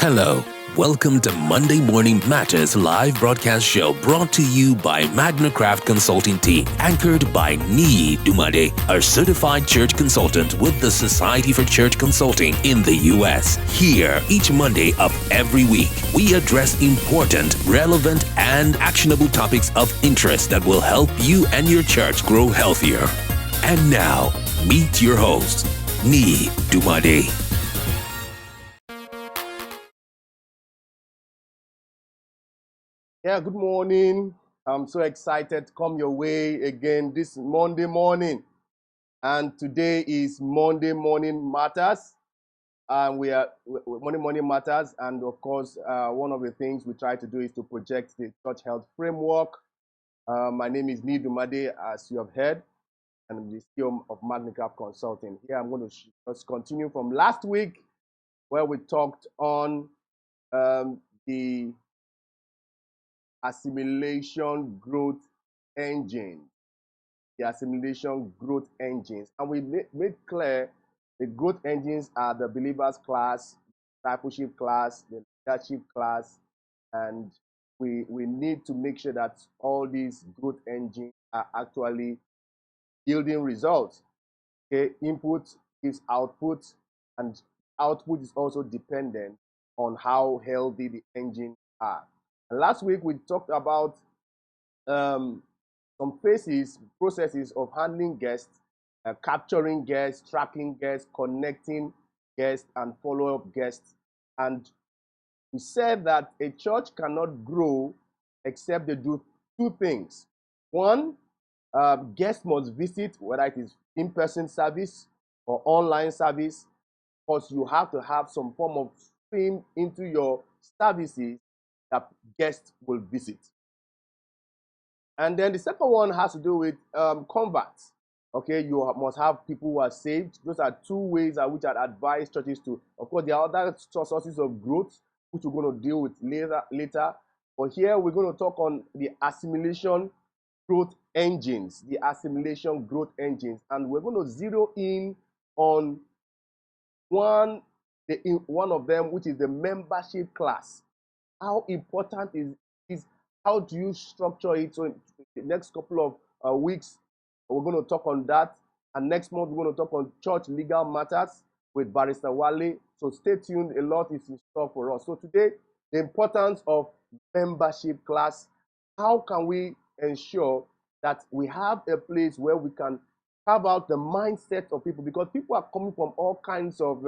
Hello, welcome to Monday Morning Matters live broadcast show brought to you by Magnicraft Consulting Team, anchored by Niyi Dunmade, a certified church consultant with the Society for Church Consulting in the U.S. Here, each Monday of every week, we address important, relevant, and actionable topics of interest that will help you and your church grow healthier. And now, meet your host, Niyi Dunmade. Yeah, good morning. I'm so excited to come your way again this Monday morning. And today is Monday Morning Matters. We are Monday Morning Matters. And of course, one of the things we try to do is to project the church health framework. My name is Niyi Dunmade, as you have heard, and I'm the CEO of Magnicraft Consulting. Here I'm going to just continue from last week where we talked on the assimilation growth engine, the assimilation growth engines. And we made clear the growth engines are the believers class, discipleship class, the leadership class, and we need to make sure that all these growth engines are actually yielding results. Okay, input is output, and output is also dependent on how healthy the engines are. And last week we talked about some processes of handling guests, capturing guests, tracking guests, connecting guests, and follow-up guests. And we said that a church cannot grow except they do two things. One, guests must visit, whether it is in-person service or online service, because you have to have some form of stream into your services that guests will visit. And then the second one has to do with converts. Okay, you must have people who are saved. Those are two ways which I advise churches to. Of course, there are other sources of growth, which we're going to deal with later. But here we're going to talk on the assimilation growth engines, and we're going to zero in on one of them, which is the membership class. How important is how do you structure it? So in the next couple of weeks, we're going to talk on that. And next month, we're going to talk on church legal matters with Barrister Wale. So stay tuned. A lot is in store for us. So today, the importance of membership class. How can we ensure that we have a place where we can carve out the mindset of people? Because people are coming from all kinds of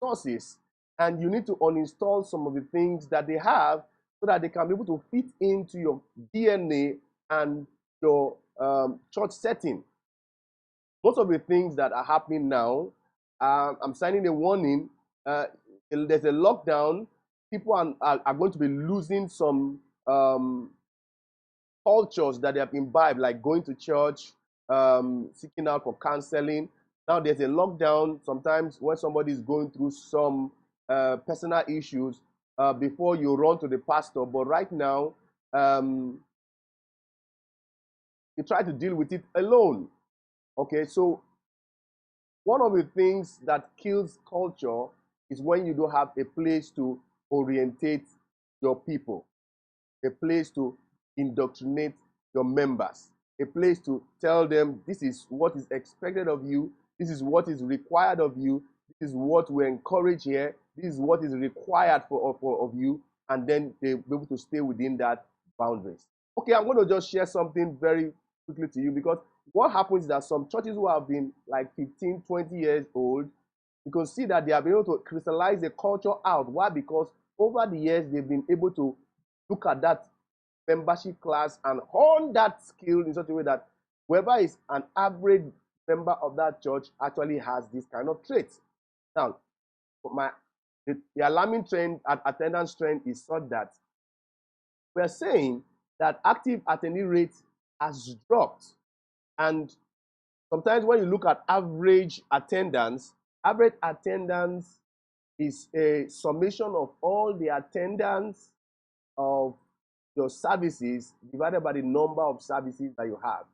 sources, and you need to uninstall some of the things that they have so that they can be able to fit into your DNA and your church setting. Most of the things that are happening now, I'm signing a warning. There's a lockdown. People are going to be losing some cultures that they have imbibed, like going to church, seeking out for counseling. Now there's a lockdown. Sometimes when somebody is going through some personal issues, before you run to the pastor. But right now, you try to deal with it alone. Okay, so one of the things that kills culture is when you don't have a place to orientate your people, a place to indoctrinate your members, a place to tell them this is what is expected of you, this is what is required of you, this is what we encourage here, this is what is required of you, and then they'll be able to stay within that boundaries. Okay, I'm going to just share something very quickly to you, because what happens is that some churches who have been like 15, 20 years old, you can see that they have been able to crystallize the culture out. Why? Because over the years, they've been able to look at that membership class and hone that skill in such a way that whoever is an average member of that church actually has this kind of traits. Now, the alarming trend at attendance trend is such that we're saying that active attendee rate has dropped. And sometimes when you look at average attendance is a summation of all the attendance of your services divided by the number of services that you have.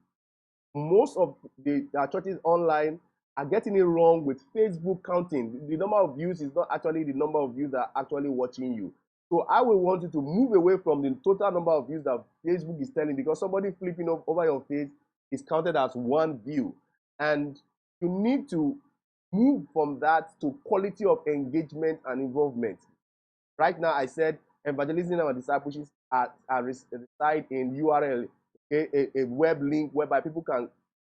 Most of the churches online are getting it wrong with Facebook counting. The number of views is not actually the number of views that are actually watching you. So I will want you to move away from the total number of views that Facebook is telling, because somebody flipping over your face is counted as one view. And you need to move from that to quality of engagement and involvement. Right now, I said evangelism and discipleship reside in URL, okay, a web link whereby people can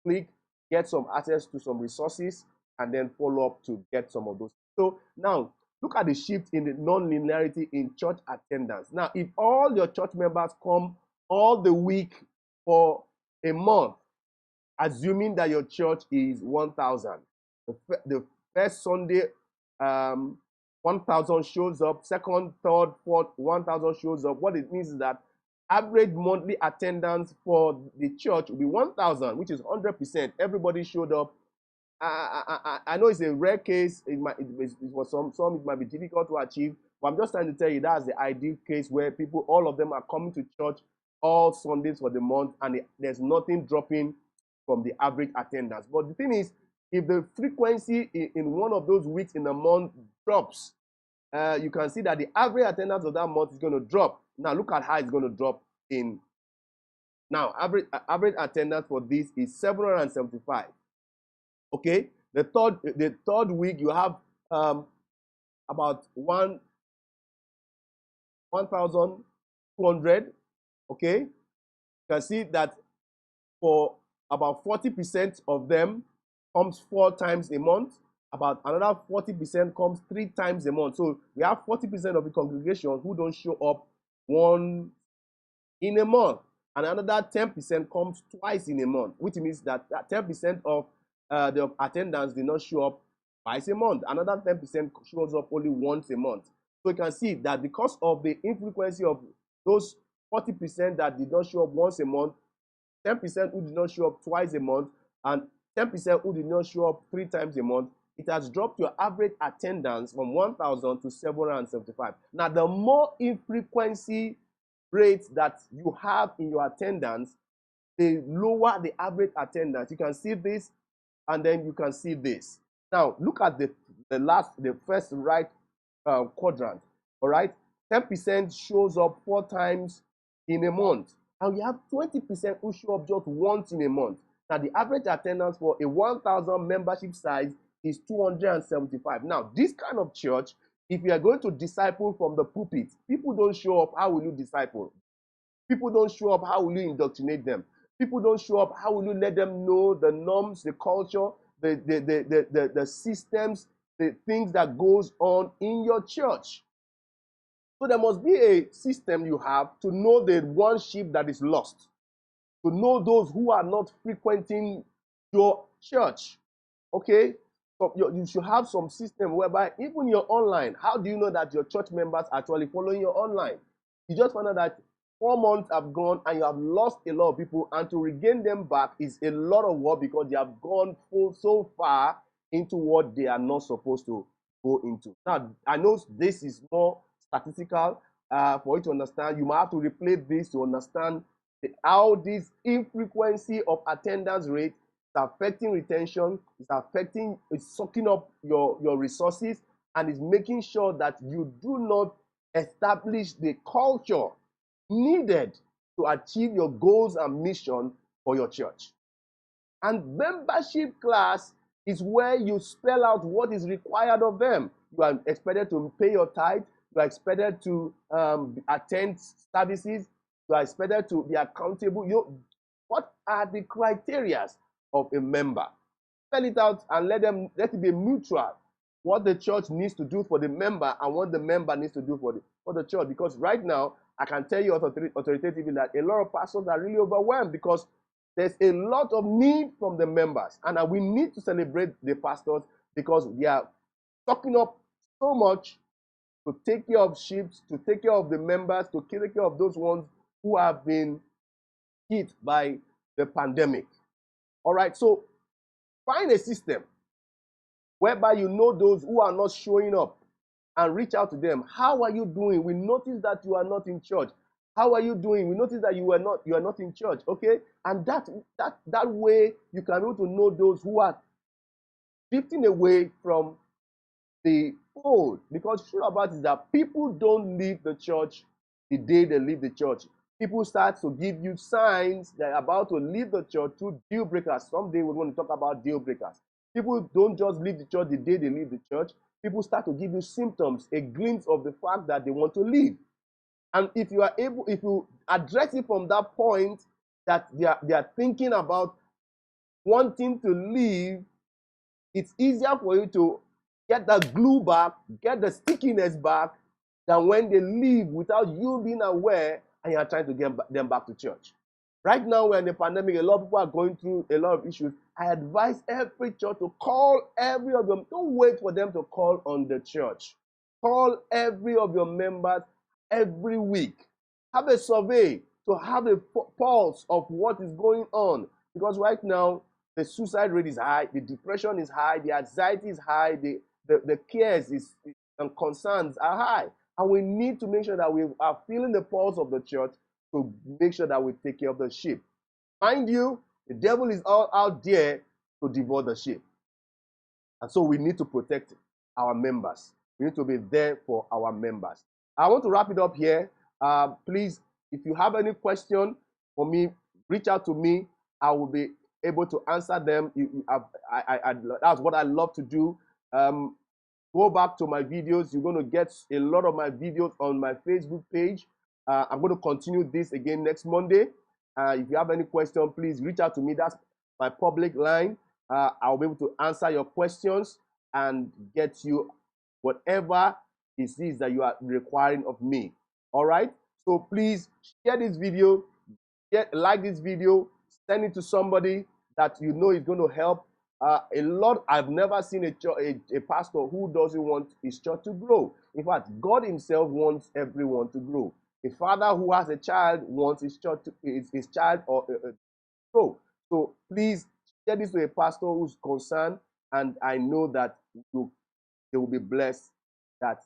click, get some access to some resources, and then follow up to get some of those. So now, look at the shift in the non-linearity in church attendance. Now, if all your church members come all the week for a month, assuming that your church is 1,000, the first Sunday, 1,000 shows up, second, third, fourth, 1,000 shows up. What it means is that average monthly attendance for the church will be 1,000, which is 100%. Everybody showed up. I know it's a rare case. For some it might be difficult to achieve, but I'm just trying to tell you that's the ideal case where people, all of them are coming to church all Sundays for the month, and there's nothing dropping from the average attendance. But the thing is, if the frequency in one of those weeks in a month drops, you can see that the average attendance of that month is going to drop. Now look at how it's going to drop in. Now average attendance for this is 775. Okay, the third week you have about 1,200. Okay, you can see that for about 40% of them comes 4 times a month. About another 40% comes 3 times a month. So we have 40% of the congregation who don't show up one in a month, and another 10% comes twice in a month, which means that 10% of the attendance did not show up twice a month. Another 10% shows up only once a month. So you can see that because of the infrequency of those 40% that did not show up once a month, 10% who did not show up twice a month, and 10% who did not show up 3 times a month, it has dropped your average attendance from 1,000 to 775. Now, the more infrequency rate that you have in your attendance, the lower the average attendance. You can see this, and then you can see this. Now, look at the first right quadrant. All right, 10% shows up 4 times in a month, and we have 20% who show up just once in a month. Now, the average attendance for a 1,000 membership size is 275. Now, this kind of church, if you are going to disciple from the pulpit, people don't show up, how will you disciple? People don't show up, how will you indoctrinate them? People don't show up, how will you let them know the norms, the culture, the systems, the things that goes on in your church? So there must be a system you have to know the one sheep that is lost, to know those who are not frequenting your church. Okay? So you should have some system whereby even your online, how do you know that your church members are actually following your online? You just found out that 4 months have gone and you have lost a lot of people, and to regain them back is a lot of work because they have gone so far into what they are not supposed to go into. Now, I know this is more statistical for you to understand. You might have to replay this to understand how this infrequency of attendance rate is affecting retention, it's sucking up your resources, and is making sure that you do not establish the culture needed to achieve your goals and mission for your church. And membership class is where you spell out what is required of them. You are expected to pay your tithe. You are expected to attend services. You are expected to be accountable. What are the criteria of a member? Spell it out and let it be mutual. What the church needs to do for the member and what the member needs to do for the church. Because right now, I can tell you authoritatively that a lot of pastors are really overwhelmed because there's a lot of need from the members. And we need to celebrate the pastors because they are stocking up so much to take care of sheep, to take care of the members, to take care of those ones who have been hit by the pandemic. All right, so find a system whereby you know those who are not showing up and reach out to them. How are you doing? We notice that you are not in church. How are you doing? We notice that you are not in church. Okay, and that way you can be able to know those who are drifting away from the fold. Because true about it is that people don't leave the church the day they leave the church. People start to give you signs they're about to leave the church through deal breakers. Someday we're going to talk about deal breakers. People don't just leave the church the day they leave the church. People start to give you symptoms, a glimpse of the fact that they want to leave. And if you are able, if you address it from that point that they are thinking about wanting to leave, it's easier for you to get that glue back, get the stickiness back, than when they leave without you being aware and you are trying to get them back to church. Right now, we're in the pandemic, a lot of people are going through a lot of issues. I advise every church to call every of them. Don't wait for them to call on the church. Call every of your members every week. Have a survey to have a pulse of what is going on. Because right now, the suicide rate is high, the depression is high, the anxiety is high, the cares and concerns are high. And we need to make sure that we are feeling the pulse of the church to make sure that we take care of the sheep. Mind you, the devil is all out there to devour the sheep. And so we need to protect our members. We need to be there for our members. I want to wrap it up here. Please, if you have any question for me, reach out to me. I will be able to answer them. That's what I love to do. Go back to my videos. You're going to get a lot of my videos on my Facebook page. I'm going to continue this again next Monday. If you have any question, please reach out to me. That's my public line. I'll be able to answer your questions and get you whatever it is that you are requiring of me. All right? So please share this video, like this video, send it to somebody that you know is going to help. I've never seen a pastor who doesn't want his church to grow. In fact, God himself wants everyone to grow. A father who has a child wants his child or grow. So please share this to a pastor who's concerned, and I know that they will be blessed, that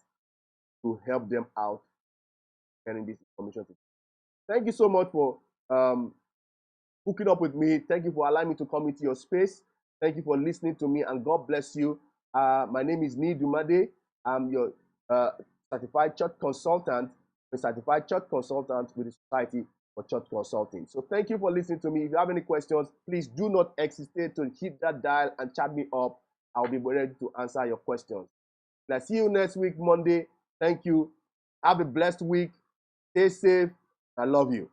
will help them out getting this information. Thank you so much for hooking up with me. Thank you for allowing me to come into your space. Thank you for listening to me, and God bless you. My name is Niyi Dunmade. I'm your certified church consultant, a certified church consultant with the Society for Church Consulting. So thank you for listening to me. If you have any questions, please do not hesitate to hit that dial and chat me up. I'll be ready to answer your questions. And I see you next week, Monday. Thank you. Have a blessed week. Stay safe. I love you.